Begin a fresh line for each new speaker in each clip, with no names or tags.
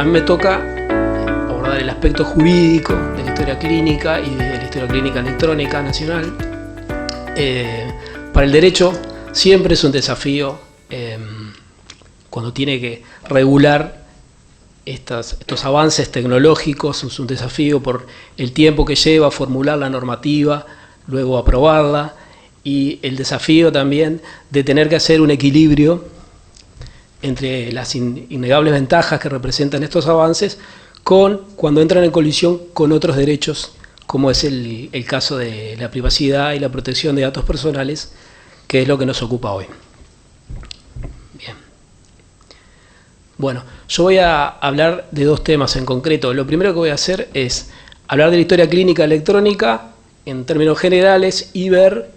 mí me toca abordar el aspecto jurídico de la historia clínica y de la historia clínica electrónica nacional. Para el derecho siempre es un desafío cuando tiene que regular estos avances tecnológicos, es un desafío por el tiempo que lleva formular la normativa, luego aprobarla, y el desafío también de tener que hacer un equilibrio entre las innegables ventajas que representan estos avances cuando entran en colisión con otros derechos, como es el caso de la privacidad y la protección de datos personales, que es lo que nos ocupa hoy. Bien. Bueno, yo voy a hablar de dos temas en concreto. Lo primero que voy a hacer es hablar de la historia clínica electrónica en términos generales y ver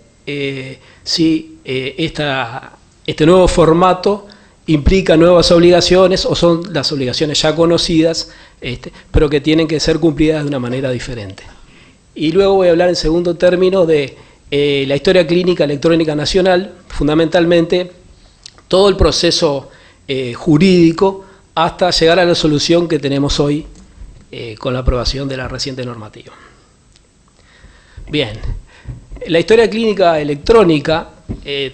si este nuevo formato implica nuevas obligaciones o son las obligaciones ya conocidas, pero que tienen que ser cumplidas de una manera diferente. Y luego voy a hablar en segundo término de la historia clínica electrónica nacional, fundamentalmente todo el proceso jurídico hasta llegar a la solución que tenemos hoy con la aprobación de la reciente normativa. Bien, la historia clínica electrónica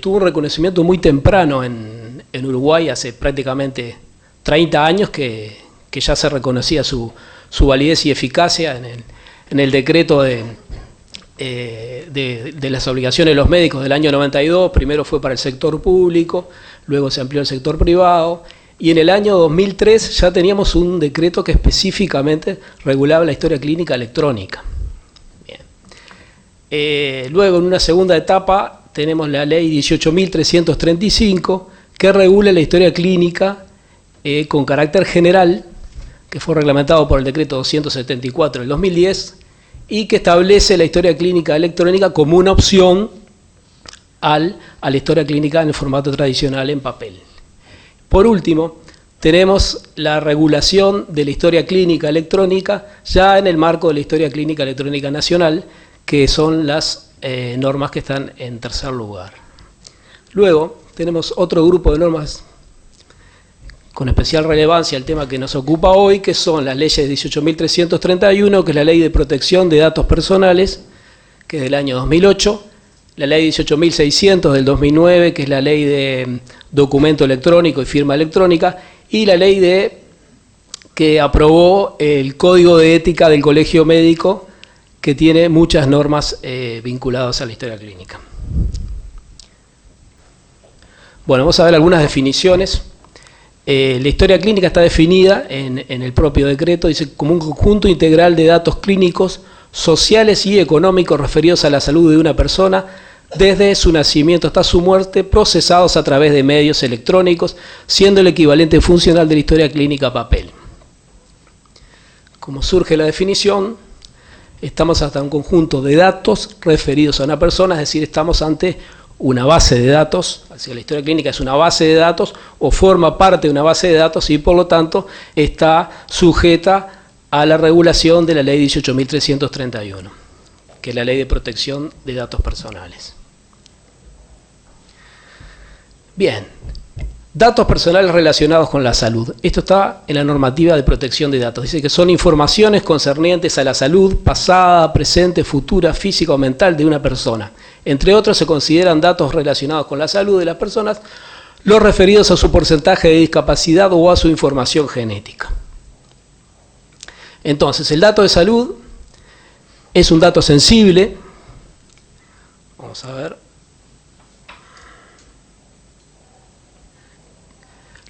tuvo un reconocimiento muy temprano en Uruguay, hace prácticamente 30 años que ya se reconocía su validez y eficacia en el decreto de las obligaciones de los médicos del año 92, primero fue para el sector público, luego se amplió al sector privado, y en el año 2003 ya teníamos un decreto que específicamente regulaba la historia clínica electrónica. Bien. Luego, en una segunda etapa, tenemos la ley 18.335, que regula la historia clínica con carácter general, que fue reglamentado por el decreto 274 del 2010, y que establece la historia clínica electrónica como una opción a la historia clínica en el formato tradicional en papel. Por último, tenemos la regulación de la historia clínica electrónica ya en el marco de la historia clínica electrónica nacional, que son las normas que están en tercer lugar. Luego tenemos otro grupo de normas con especial relevancia al tema que nos ocupa hoy, que son las leyes 18.331, que es la Ley de Protección de Datos Personales, que es del año 2008, la Ley 18.600 del 2009, que es la Ley de Documento Electrónico y Firma Electrónica, y la ley que aprobó el Código de Ética del Colegio Médico, que tiene muchas normas vinculadas a la historia clínica. Bueno, vamos a ver algunas definiciones. La historia clínica está definida en el propio decreto, dice como un conjunto integral de datos clínicos, sociales y económicos referidos a la salud de una persona, desde su nacimiento hasta su muerte, procesados a través de medios electrónicos, siendo el equivalente funcional de la historia clínica a papel. Como surge la definición, estamos ante un conjunto de datos referidos a una persona, es decir, estamos ante una base de datos, así que la historia clínica es una base de datos o forma parte de una base de datos y por lo tanto está sujeta a la regulación de la ley 18.331, que es la ley de protección de datos personales. Bien, datos personales relacionados con la salud. Esto está en la normativa de protección de datos. Dice que son informaciones concernientes a la salud pasada, presente, futura, física o mental de una persona. Entre otros se consideran datos relacionados con la salud de las personas, los referidos a su porcentaje de discapacidad o a su información genética. Entonces, el dato de salud es un dato sensible. Vamos a ver.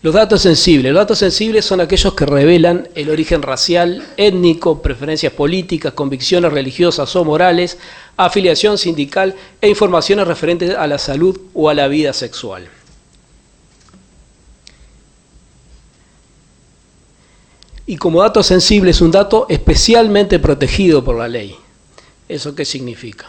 Los datos sensibles son aquellos que revelan el origen racial, étnico, preferencias políticas, convicciones religiosas o morales, afiliación sindical e informaciones referentes a la salud o a la vida sexual. Y como dato sensible es un dato especialmente protegido por la ley. ¿Eso qué significa?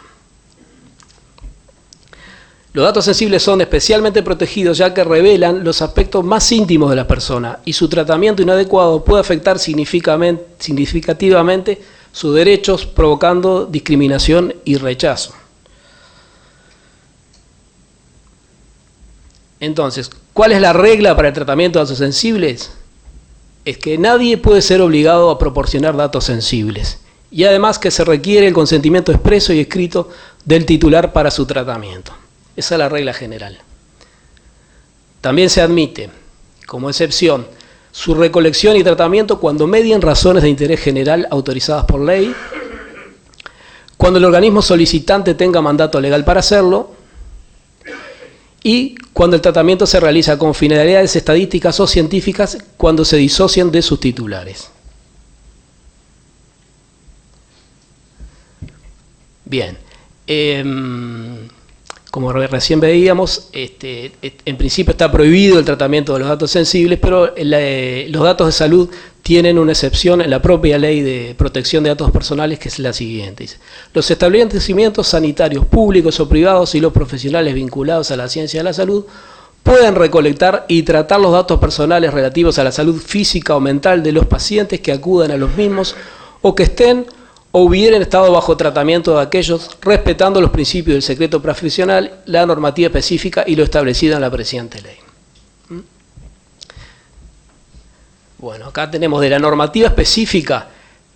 Los datos sensibles son especialmente protegidos ya que revelan los aspectos más íntimos de la persona y su tratamiento inadecuado puede afectar significativamente sus derechos, provocando discriminación y rechazo. Entonces, ¿cuál es la regla para el tratamiento de datos sensibles? es que nadie puede ser obligado a proporcionar datos sensibles y además que se requiere el consentimiento expreso y escrito del titular para su tratamiento. Esa es la regla general. También se admite, como excepción, su recolección y tratamiento cuando medien razones de interés general autorizadas por ley, cuando el organismo solicitante tenga mandato legal para hacerlo y cuando el tratamiento se realiza con finalidades estadísticas o científicas cuando se disocien de sus titulares. Bien, como recién veíamos, en principio está prohibido el tratamiento de los datos sensibles, pero los datos de salud tienen una excepción en la propia ley de protección de datos personales, que es la siguiente. Dice: los establecimientos sanitarios públicos o privados y los profesionales vinculados a la ciencia de la salud pueden recolectar y tratar los datos personales relativos a la salud física o mental de los pacientes que acudan a los mismos o que estén o hubieran estado bajo tratamiento de aquellos, respetando los principios del secreto profesional, la normativa específica y lo establecido en la presente ley. Bueno, acá tenemos de la normativa específica.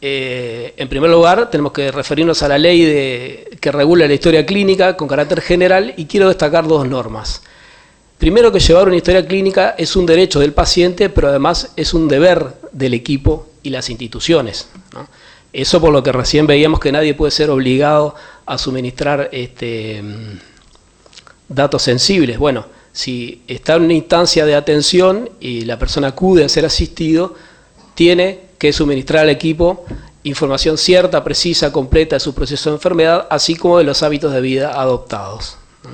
En primer lugar, tenemos que referirnos a la ley que regula la historia clínica con carácter general, y quiero destacar dos normas. Primero, que llevar una historia clínica es un derecho del paciente, pero además es un deber del equipo y las instituciones, ¿no? Eso por lo que recién veíamos que nadie puede ser obligado a suministrar datos sensibles. Bueno, si está en una instancia de atención y la persona acude a ser asistido, tiene que suministrar al equipo información cierta, precisa, completa de su proceso de enfermedad, así como de los hábitos de vida adoptados, ¿no?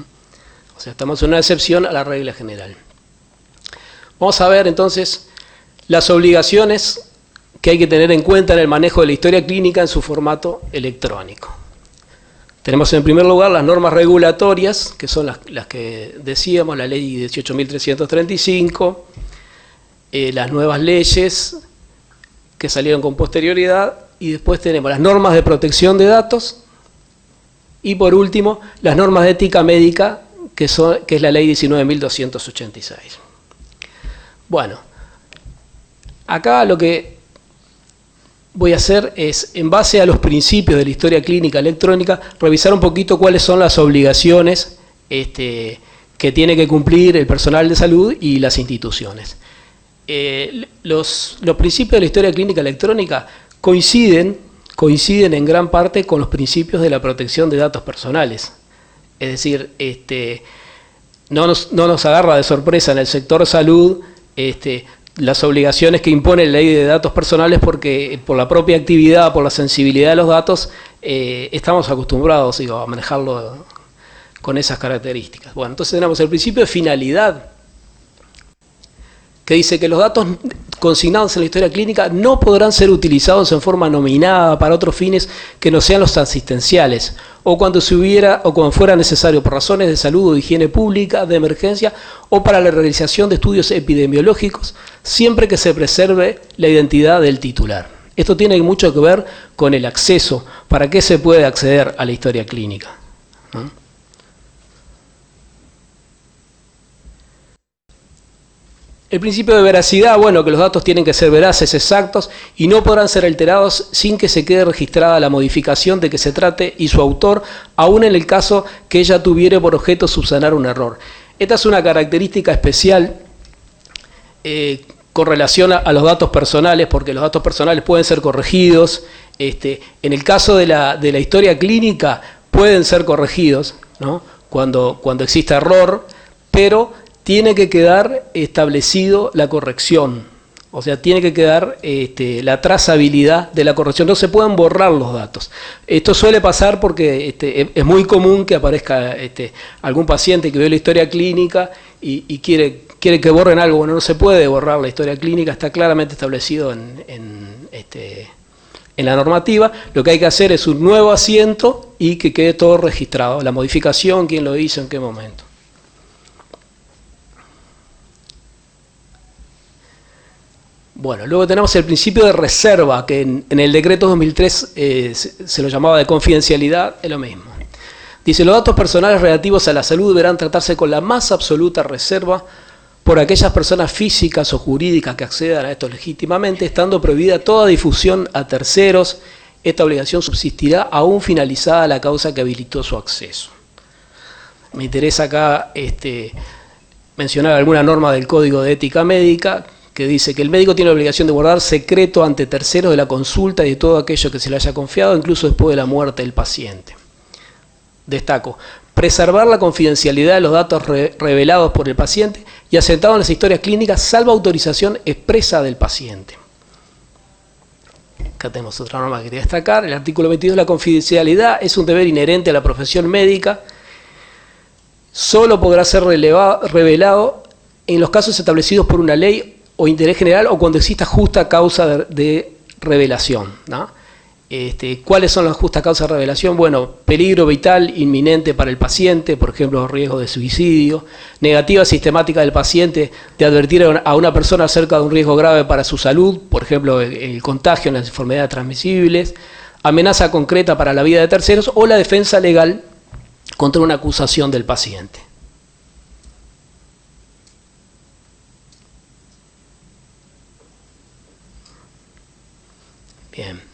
O sea, estamos en una excepción a la regla general. Vamos a ver entonces las obligaciones que hay que tener en cuenta en el manejo de la historia clínica en su formato electrónico. Tenemos en primer lugar las normas regulatorias, que son las que decíamos, la ley 18.335, las nuevas leyes que salieron con posterioridad, y después tenemos las normas de protección de datos, y por último, las normas de ética médica, que es la ley 19.286. Bueno, acá lo que voy a hacer es, en base a los principios de la historia clínica electrónica, revisar un poquito cuáles son las obligaciones que tiene que cumplir el personal de salud y las instituciones. Los principios de la historia clínica electrónica coinciden en gran parte con los principios de la protección de datos personales. Es decir, no nos agarra de sorpresa en el sector salud las obligaciones que impone la ley de datos personales, porque por la propia actividad, por la sensibilidad de los datos, estamos acostumbrados, a manejarlo con esas características. Bueno, entonces tenemos el principio de finalidad, que dice que los datos consignados en la historia clínica no podrán ser utilizados en forma nominada para otros fines que no sean los asistenciales, o cuando fuera necesario por razones de salud o de higiene pública, de emergencia, o para la realización de estudios epidemiológicos, siempre que se preserve la identidad del titular. Esto tiene mucho que ver con el acceso, para qué se puede acceder a la historia clínica, ¿no? El principio de veracidad, bueno, que los datos tienen que ser veraces, exactos, y no podrán ser alterados sin que se quede registrada la modificación de que se trate y su autor, aun en el caso que ella tuviere por objeto subsanar un error. Esta es una característica especial con relación a los datos personales, porque los datos personales pueden ser corregidos. En el caso de la historia clínica pueden ser corregidos, ¿no? cuando exista error, pero tiene que quedar establecido la corrección, o sea, tiene que quedar la trazabilidad de la corrección, no se pueden borrar los datos. Esto suele pasar porque es muy común que aparezca algún paciente que ve la historia clínica y quiere que borren algo. Bueno, no se puede borrar la historia clínica, está claramente establecido en la normativa. Lo que hay que hacer es un nuevo asiento y que quede todo registrado, la modificación, quién lo hizo, en qué momento. Bueno, luego tenemos el principio de reserva, que en el decreto 2003 se lo llamaba de confidencialidad, es lo mismo. Dice: los datos personales relativos a la salud deberán tratarse con la más absoluta reserva por aquellas personas físicas o jurídicas que accedan a esto legítimamente, estando prohibida toda difusión a terceros. Esta obligación subsistirá aún finalizada la causa que habilitó su acceso. Me interesa acá mencionar alguna norma del Código de Ética Médica que dice que el médico tiene la obligación de guardar secreto ante terceros de la consulta y de todo aquello que se le haya confiado, incluso después de la muerte del paciente. Destaco, preservar la confidencialidad de los datos revelados por el paciente y asentados en las historias clínicas, salvo autorización expresa del paciente. Acá tenemos otra norma que quería destacar. El artículo 22, la confidencialidad es un deber inherente a la profesión médica. Solo podrá ser revelado en los casos establecidos por una ley o interés general o cuando exista justa causa de revelación, ¿no? ¿Cuáles son las justas causas de revelación? Bueno, peligro vital inminente para el paciente, por ejemplo, riesgo de suicidio, negativa sistemática del paciente de advertir a una persona acerca de un riesgo grave para su salud, por ejemplo, el contagio en las enfermedades transmisibles, amenaza concreta para la vida de terceros o la defensa legal contra una acusación del paciente. Bien.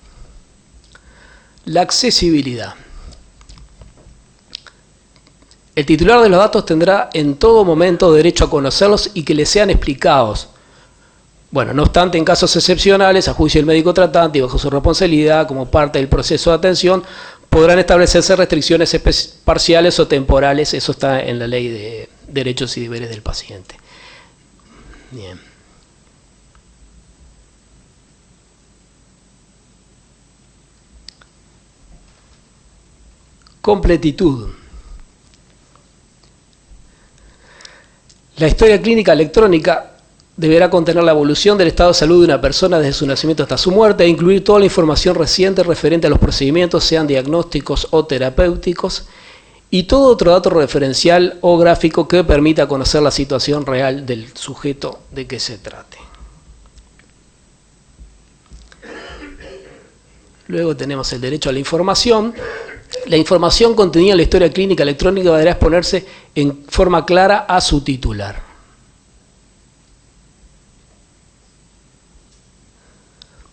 La accesibilidad. El titular de los datos tendrá en todo momento derecho a conocerlos y que le sean explicados. Bueno, no obstante, en casos excepcionales, a juicio del médico tratante y bajo su responsabilidad como parte del proceso de atención, podrán establecerse restricciones parciales o temporales. Eso está en la Ley de Derechos y Deberes del Paciente. Bien. Completitud. La historia clínica electrónica deberá contener la evolución del estado de salud de una persona desde su nacimiento hasta su muerte e incluir toda la información reciente referente a los procedimientos, sean diagnósticos o terapéuticos, y todo otro dato referencial o gráfico que permita conocer la situación real del sujeto de que se trate. Luego tenemos el derecho a la información. La información contenida en la historia clínica electrónica deberá exponerse en forma clara a su titular.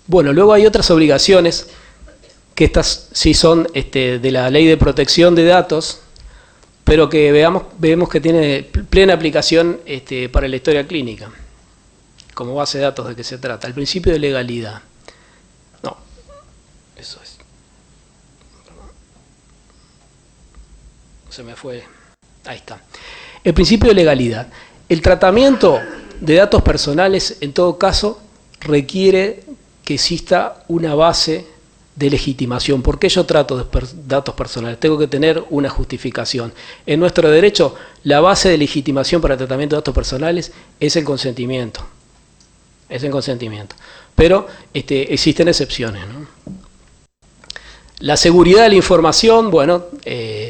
Bueno, luego hay otras obligaciones, que estas sí son de la Ley de Protección de Datos, pero que vemos que tiene plena aplicación para la historia clínica, como base de datos de qué se trata. El principio de legalidad. No, eso es. Se me fue. Ahí está. El principio de legalidad. El tratamiento de datos personales, en todo caso, requiere que exista una base de legitimación. ¿Por qué yo trato de datos personales? Tengo que tener una justificación. En nuestro derecho, la base de legitimación para el tratamiento de datos personales es el consentimiento. Es el consentimiento. Pero existen excepciones, ¿no? La seguridad de la información, bueno,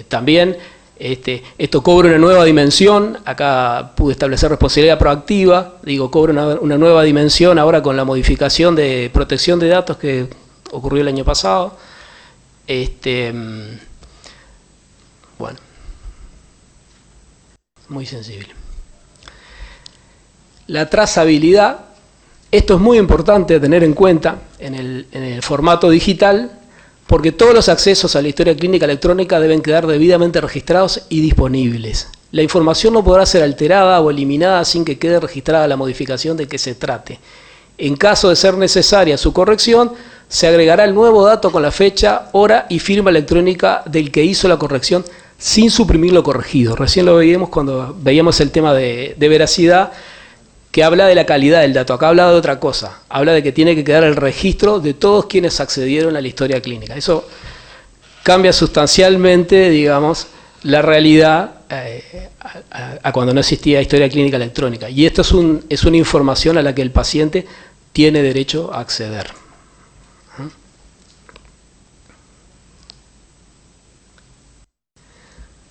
también esto cobra una nueva dimensión. Acá pude establecer responsabilidad proactiva, cobra una nueva dimensión ahora con la modificación de protección de datos que ocurrió el año pasado. Bueno, muy sensible. La trazabilidad, esto es muy importante tener en cuenta en el formato digital, porque todos los accesos a la historia clínica electrónica deben quedar debidamente registrados y disponibles. La información no podrá ser alterada o eliminada sin que quede registrada la modificación de que se trate. En caso de ser necesaria su corrección, se agregará el nuevo dato con la fecha, hora y firma electrónica del que hizo la corrección sin suprimir lo corregido. Recién lo veíamos cuando veíamos el tema de veracidad, que habla de la calidad del dato. Acá habla de otra cosa, habla de que tiene que quedar el registro de todos quienes accedieron a la historia clínica. Eso cambia sustancialmente, digamos, la realidad a cuando no existía historia clínica electrónica. Y esto es una información a la que el paciente tiene derecho a acceder.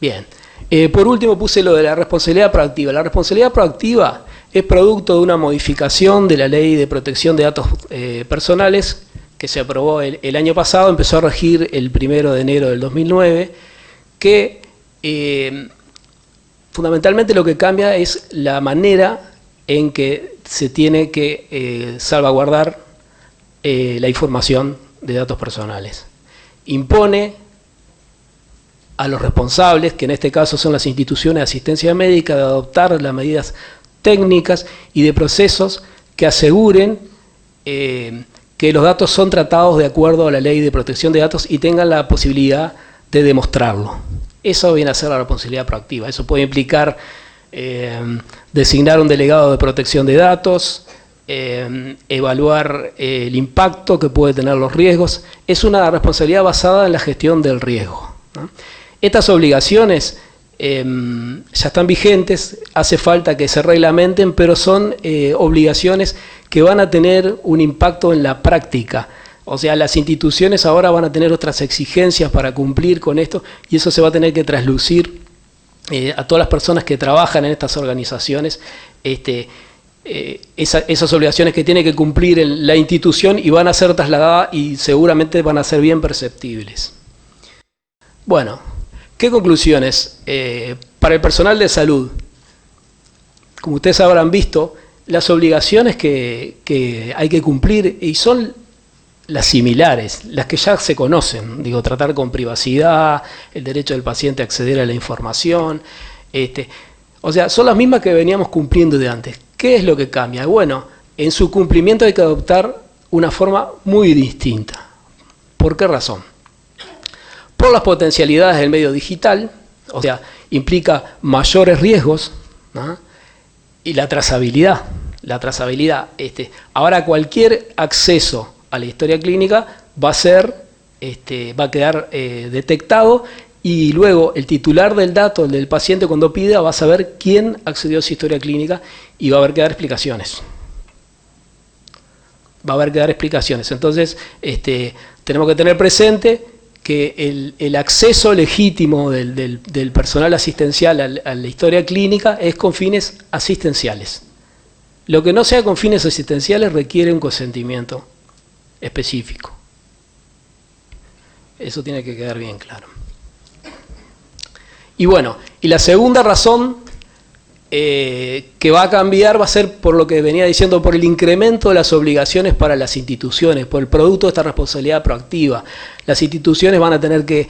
Bien, por último puse lo de la responsabilidad proactiva. La responsabilidad proactiva es producto de una modificación de la Ley de Protección de Datos Personales que se aprobó el año pasado, empezó a regir el 1 de enero del 2009, que fundamentalmente lo que cambia es la manera en que se tiene que salvaguardar la información de datos personales. Impone a los responsables, que en este caso son las instituciones de asistencia médica, de adoptar las medidas técnicas y de procesos que aseguren que los datos son tratados de acuerdo a la ley de protección de datos y tengan la posibilidad de demostrarlo. Eso viene a ser la responsabilidad proactiva. Eso puede implicar designar un delegado de protección de datos, evaluar el impacto que puede tener los riesgos. Es una responsabilidad basada en la gestión del riesgo, ¿no? Estas obligaciones ya están vigentes, hace falta que se reglamenten, pero son obligaciones que van a tener un impacto en la práctica. O sea, las instituciones ahora van a tener otras exigencias para cumplir con esto y eso se va a tener que traslucir a todas las personas que trabajan en estas organizaciones, esas obligaciones que tiene que cumplir la institución y van a ser trasladadas y seguramente van a ser bien perceptibles. Bueno, ¿qué conclusiones? Para el personal de salud, como ustedes habrán visto, las obligaciones que hay que cumplir y son las similares, las que ya se conocen, digo, tratar con privacidad, el derecho del paciente a acceder a la información, o sea, son las mismas que veníamos cumpliendo de antes. ¿Qué es lo que cambia? Bueno, en su cumplimiento hay que adoptar una forma muy distinta. ¿Por qué razón? Por las potencialidades del medio digital, o sea, implica mayores riesgos, ¿no? Y la trazabilidad. Ahora cualquier acceso a la historia clínica va a quedar detectado y luego el titular del dato, el del paciente, cuando pida, va a saber quién accedió a esa historia clínica y va a haber que dar explicaciones. Entonces, tenemos que tener presente que el acceso legítimo del personal asistencial a la historia clínica es con fines asistenciales. Lo que no sea con fines asistenciales requiere un consentimiento específico. Eso tiene que quedar bien claro. Y bueno, y la segunda razón que va a cambiar va a ser por lo que venía diciendo, por el incremento de las obligaciones para las instituciones, por el producto de esta responsabilidad proactiva. Las instituciones van a tener que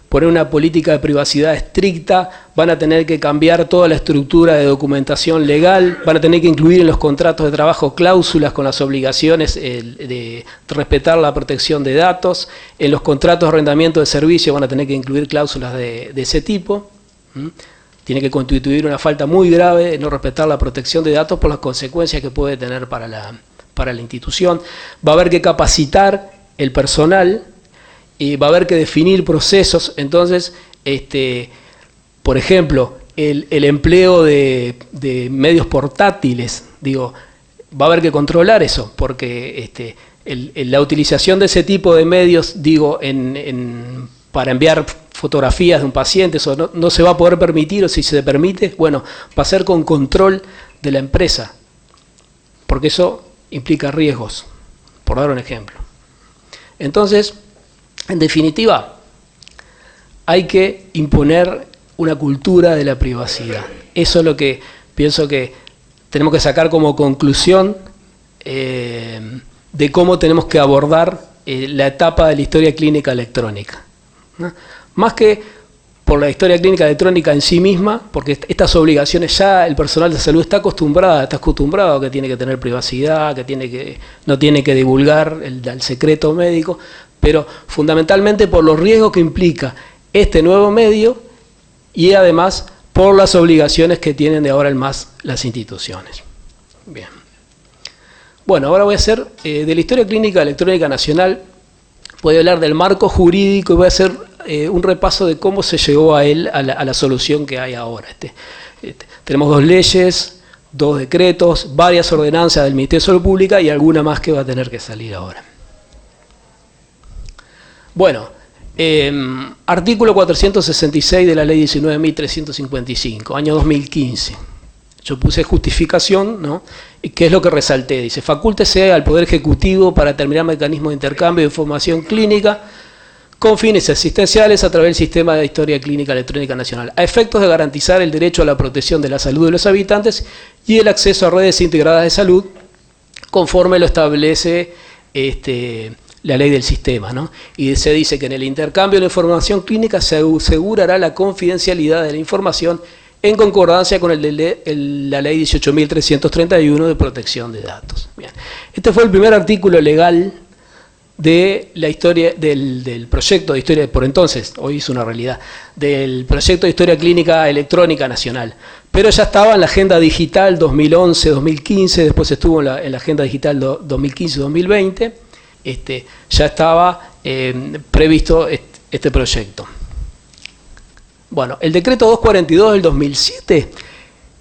poner una política de privacidad estricta, van a tener que cambiar toda la estructura de documentación legal, van a tener que incluir en los contratos de trabajo cláusulas con las obligaciones de respetar la protección de datos, en los contratos de arrendamiento de servicios van a tener que incluir cláusulas de ese tipo. Tiene que constituir una falta muy grave de no respetar la protección de datos por las consecuencias que puede tener para la institución. Va a haber que capacitar el personal y va a haber que definir procesos. Entonces, por ejemplo, el empleo de medios portátiles, digo, va a haber que controlar eso, porque la utilización de ese tipo de medios, digo, para enviar fotografías de un paciente, eso no se va a poder permitir, o si se permite, bueno, va a ser con control de la empresa, porque eso implica riesgos, por dar un ejemplo. Entonces, en definitiva, hay que imponer una cultura de la privacidad. Eso es lo que pienso que tenemos que sacar como conclusión de cómo tenemos que abordar la etapa de la historia clínica electrónica, ¿no? Más que por la historia clínica electrónica en sí misma, porque estas obligaciones ya el personal de salud está acostumbrado a que tiene que tener privacidad, no tiene que divulgar el secreto médico, pero fundamentalmente por los riesgos que implica este nuevo medio y además por las obligaciones que tienen de ahora en más las instituciones. Bien. Bueno, ahora voy a hacer de la historia clínica electrónica nacional, voy a hablar del marco jurídico y voy a hacer un repaso de cómo se llegó a él, a la solución que hay ahora. Tenemos 2 leyes, 2 decretos, varias ordenanzas del Ministerio de Salud Pública y alguna más que va a tener que salir ahora. Bueno, artículo 466 de la ley 19.355, año 2015. Yo puse justificación, ¿no? ¿Qué es lo que resalté? Dice, facúltese al Poder Ejecutivo para determinar mecanismos de intercambio de información clínica con fines asistenciales a través del Sistema de Historia Clínica Electrónica Nacional, a efectos de garantizar el derecho a la protección de la salud de los habitantes y el acceso a redes integradas de salud, conforme lo establece la ley del sistema, ¿no? Y se dice que en el intercambio de información clínica se asegurará la confidencialidad de la información en concordancia con la ley 18.331 de protección de datos. Bien. Este fue el primer artículo legal de la historia del proyecto de historia, por entonces, hoy es una realidad, del proyecto de historia clínica electrónica nacional. Pero ya estaba en la agenda digital 2011-2015, después estuvo en la agenda digital 2015-2020, ya estaba previsto este proyecto. Bueno, el decreto 242 del 2007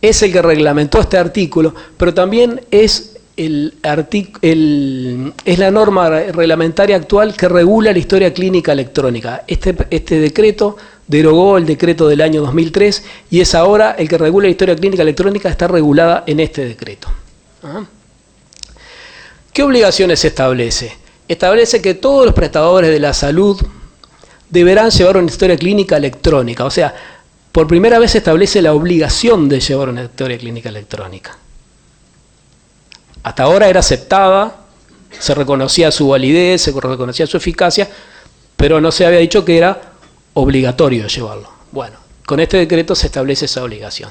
es el que reglamentó este artículo, pero también es la norma reglamentaria actual que regula la historia clínica electrónica. Este decreto derogó el decreto del año 2003 y es ahora el que regula la historia clínica electrónica, está regulada en este decreto. ¿Ah? ¿Qué obligaciones se establece? Establece que todos los prestadores de la salud deberán llevar una historia clínica electrónica. O sea, por primera vez se establece la obligación de llevar una historia clínica electrónica. Hasta ahora era aceptada, se reconocía su validez, se reconocía su eficacia, pero no se había dicho que era obligatorio llevarlo. Bueno, con este decreto se establece esa obligación.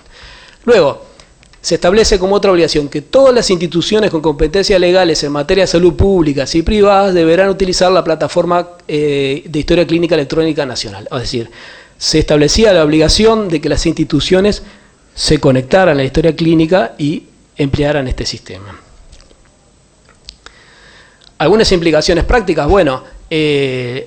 Luego, se establece como otra obligación que todas las instituciones con competencias legales en materia de salud públicas y privadas deberán utilizar la plataforma de historia clínica electrónica nacional. Es decir, se establecía la obligación de que las instituciones se conectaran a la historia clínica y emplearan este sistema. Algunas implicaciones prácticas, bueno, el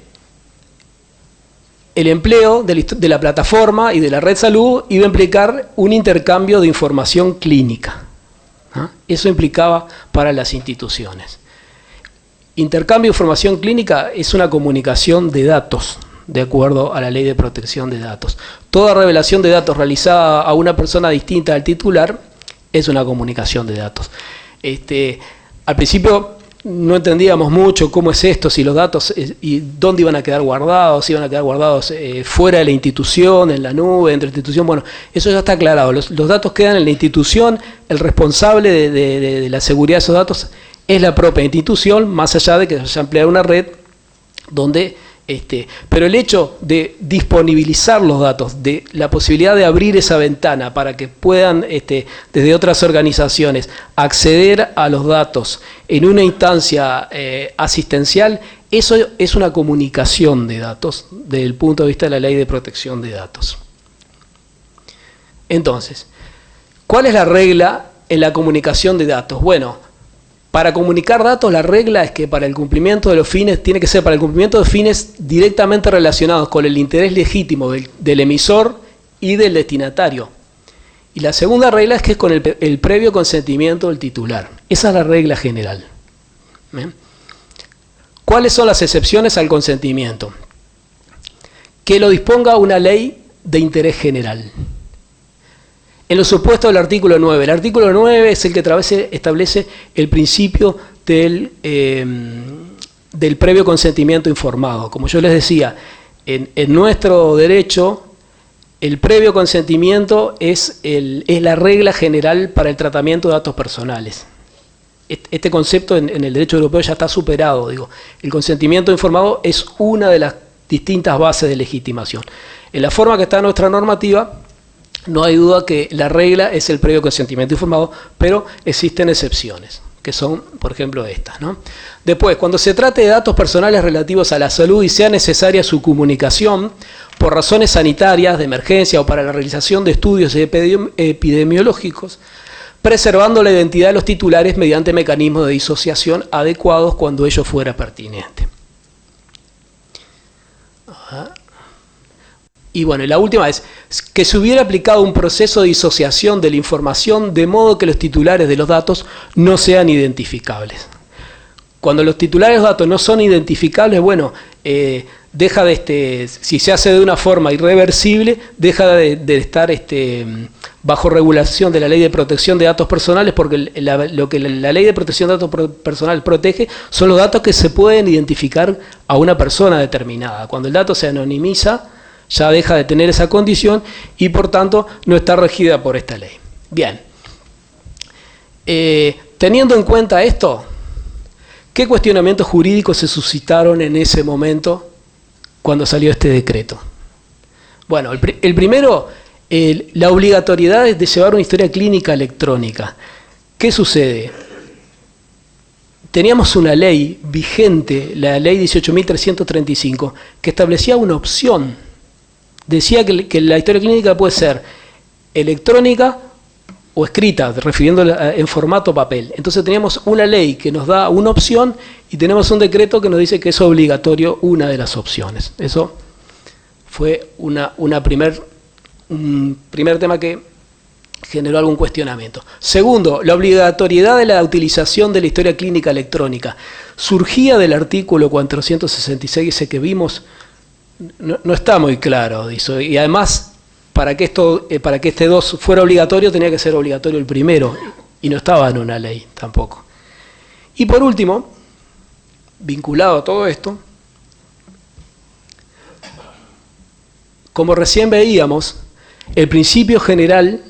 empleo de la plataforma y de la red salud iba a implicar un intercambio de información clínica. ¿Ah? Eso implicaba para las instituciones. Intercambio de información clínica es una comunicación de datos, de acuerdo a la ley de protección de datos. Toda revelación de datos realizada a una persona distinta al titular es una comunicación de datos. Al principio no entendíamos mucho cómo es esto, si los datos y dónde iban a quedar guardados, si iban a quedar guardados fuera de la institución, en la nube, dentro de la institución. Bueno, eso ya está aclarado. Los datos quedan en la institución, el responsable de la seguridad de esos datos es la propia institución, más allá de que se haya empleado una red donde... pero el hecho de disponibilizar los datos, de la posibilidad de abrir esa ventana para que puedan desde otras organizaciones acceder a los datos en una instancia asistencial, eso es una comunicación de datos desde el punto de vista de la ley de protección de datos. Entonces, ¿cuál es la regla en la comunicación de datos? Bueno, para comunicar datos, la regla es que para el cumplimiento de los fines, tiene que ser para el cumplimiento de fines directamente relacionados con el interés legítimo del emisor y del destinatario. Y la segunda regla es que es con el previo consentimiento del titular. Esa es la regla general. ¿Bien? ¿Cuáles son las excepciones al consentimiento? Que lo disponga una ley de interés general. En los supuestos del artículo 9. El artículo 9 es el que establece el principio del previo consentimiento informado. Como yo les decía, en nuestro derecho, el previo consentimiento es la regla general para el tratamiento de datos personales. Este concepto en el derecho europeo ya está superado. Digo, el consentimiento informado es una de las distintas bases de legitimación. En la forma que está nuestra normativa, no hay duda que la regla es el previo consentimiento informado, pero existen excepciones, que son, por ejemplo, estas, ¿no? Después, cuando se trate de datos personales relativos a la salud y sea necesaria su comunicación por razones sanitarias, de emergencia o para la realización de estudios epidemiológicos, preservando la identidad de los titulares mediante mecanismos de disociación adecuados cuando ello fuera pertinente. Y bueno, la última es que se hubiera aplicado un proceso de disociación de la información de modo que los titulares de los datos no sean identificables. Cuando los titulares de los datos no son identificables, bueno, deja de, si se hace de una forma irreversible, deja de estar bajo regulación de la Ley de Protección de Datos Personales, porque lo que la Ley de Protección de Datos Personales protege son los datos que se pueden identificar a una persona determinada. Cuando el dato se anonimiza, ya deja de tener esa condición y por tanto no está regida por esta ley. Bien. Teniendo en cuenta esto, ¿qué cuestionamientos jurídicos se suscitaron en ese momento cuando salió este decreto? Bueno, el primero, la obligatoriedad de llevar una historia clínica electrónica. ¿Qué sucede? Teníamos una ley vigente, la ley 18.335, que establecía una opción. Decía que la historia clínica puede ser electrónica o escrita, refiriéndola en formato papel. Entonces teníamos una ley que nos da una opción y tenemos un decreto que nos dice que es obligatorio una de las opciones. Eso fue un primer tema que generó algún cuestionamiento. Segundo, la obligatoriedad de la utilización de la historia clínica electrónica. Surgía del artículo 466 ese que vimos, no está muy claro, dice, y además para que este 2 fuera obligatorio tenía que ser obligatorio el primero, y no estaba en una ley tampoco. Y por último, vinculado a todo esto, como recién veíamos, el principio general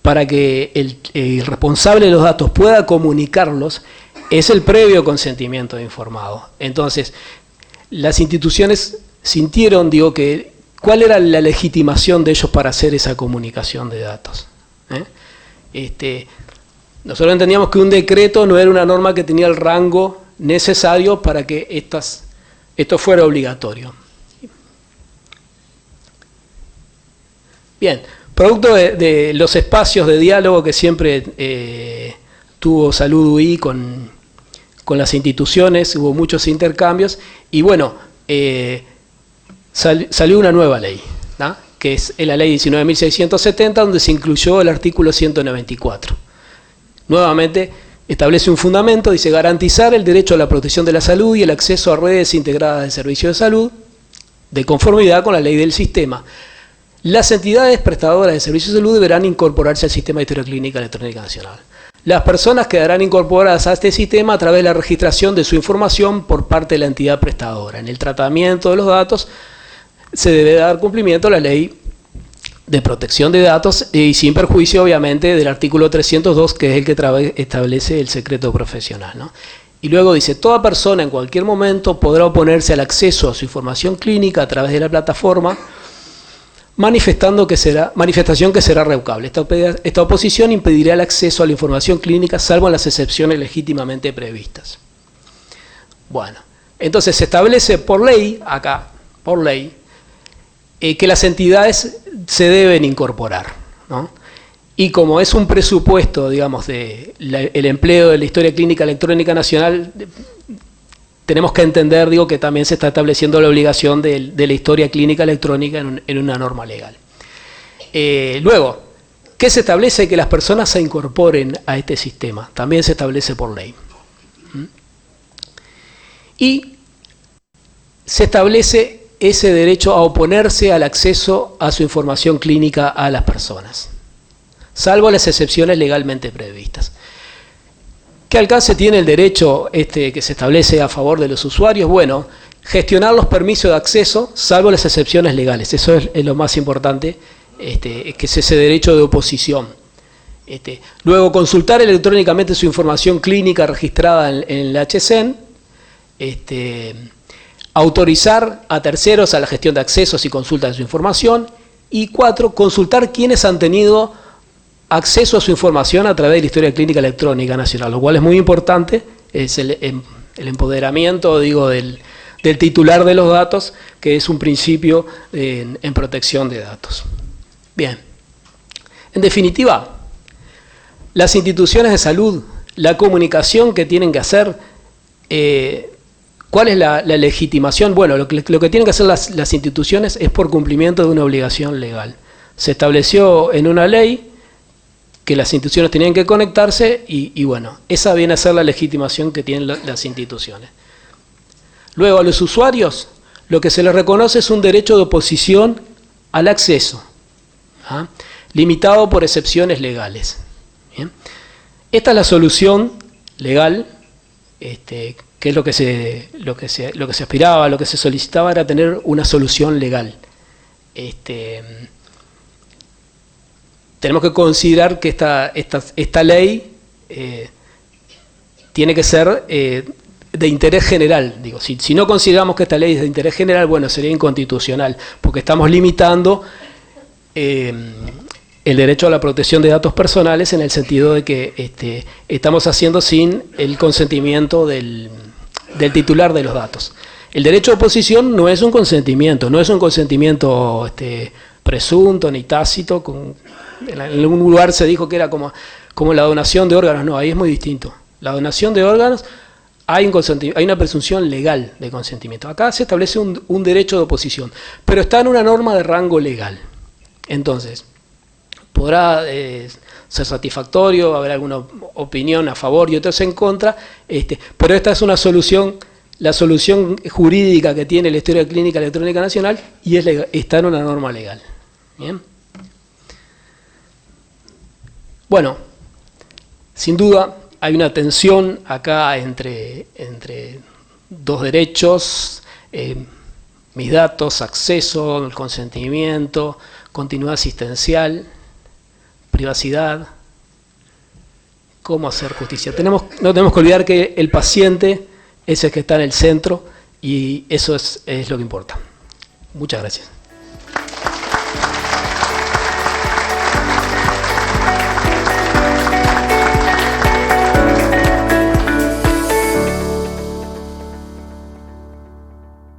para que el responsable de los datos pueda comunicarlos es el previo consentimiento de informado. Entonces, las instituciones sintieron, ¿cuál era la legitimación de ellos para hacer esa comunicación de datos? Nosotros entendíamos que un decreto no era una norma que tenía el rango necesario para que esto fuera obligatorio. Bien, producto de los espacios de diálogo que siempre tuvo Salud UI con las instituciones, hubo muchos intercambios, y bueno, salió una nueva ley, ¿no? Que es la ley 19.670, donde se incluyó el artículo 194. Nuevamente establece un fundamento, dice garantizar el derecho a la protección de la salud y el acceso a redes integradas de servicios de salud, de conformidad con la ley del sistema. Las entidades prestadoras de servicios de salud deberán incorporarse al Sistema de Historia Clínica Electrónica Nacional. Las personas quedarán incorporadas a este sistema a través de la registración de su información por parte de la entidad prestadora. En el tratamiento de los datos se debe dar cumplimiento a la ley de protección de datos y sin perjuicio, obviamente, del artículo 302, que es el que establece el secreto profesional, ¿no? Y luego dice, toda persona en cualquier momento podrá oponerse al acceso a su información clínica a través de la plataforma, manifestación que será revocable. Esta oposición impedirá el acceso a la información clínica, salvo en las excepciones legítimamente previstas. Bueno, entonces se establece por ley, acá, por ley, que las entidades se deben incorporar, ¿no? Y como es un presupuesto, digamos, el empleo de la historia clínica electrónica nacional, tenemos que entender, que también se está estableciendo la obligación de la historia clínica electrónica en una norma legal. Luego, ¿qué se establece? Que las personas se incorporen a este sistema. También se establece por ley. Y se establece ese derecho a oponerse al acceso a su información clínica a las personas, salvo las excepciones legalmente previstas. ¿Qué alcance tiene el derecho que se establece a favor de los usuarios? Bueno, gestionar los permisos de acceso, salvo las excepciones legales. Eso es lo más importante, que es ese derecho de oposición. Luego, consultar electrónicamente su información clínica registrada en la HCEN. Autorizar a terceros a la gestión de accesos y consultas de su información. Y 4, consultar quienes han tenido acceso a su información a través de la historia clínica electrónica nacional, lo cual es muy importante, es el empoderamiento, del titular de los datos, que es un principio en protección de datos. Bien, en definitiva, las instituciones de salud, la comunicación que tienen que hacer, ¿cuál es la legitimación? Bueno, lo que tienen que hacer las instituciones es por cumplimiento de una obligación legal. Se estableció en una ley que las instituciones tenían que conectarse y bueno, esa viene a ser la legitimación que tienen las instituciones. Luego, a los usuarios lo que se le reconoce es un derecho de oposición al acceso, ¿ah? Limitado por excepciones legales. ¿Bien? Esta es la solución legal, que es lo que se aspiraba, lo que se solicitaba era tener una solución legal. Tenemos que considerar que esta ley tiene que ser de interés general. Digo, si no consideramos que esta ley es de interés general, bueno, sería inconstitucional, porque estamos limitando el derecho a la protección de datos personales en el sentido de que estamos haciendo sin el consentimiento del titular de los datos. El derecho de oposición no es un consentimiento, presunto ni tácito. En algún lugar se dijo que era como la donación de órganos. No, ahí es muy distinto. La donación de órganos hay una presunción legal de consentimiento. Acá se establece un derecho de oposición, pero está en una norma de rango legal. Entonces, podrá ser satisfactorio, haber alguna opinión a favor y otras en contra, pero esta es una solución, la solución jurídica que tiene la Historia Clínica Electrónica Nacional, y está en una norma legal. Bien. Bueno, sin duda hay una tensión acá entre dos derechos, mis datos, acceso, el consentimiento, continuidad asistencial, privacidad, cómo hacer justicia. No tenemos que olvidar que el paciente es el que está en el centro, y eso es lo que importa. Muchas gracias.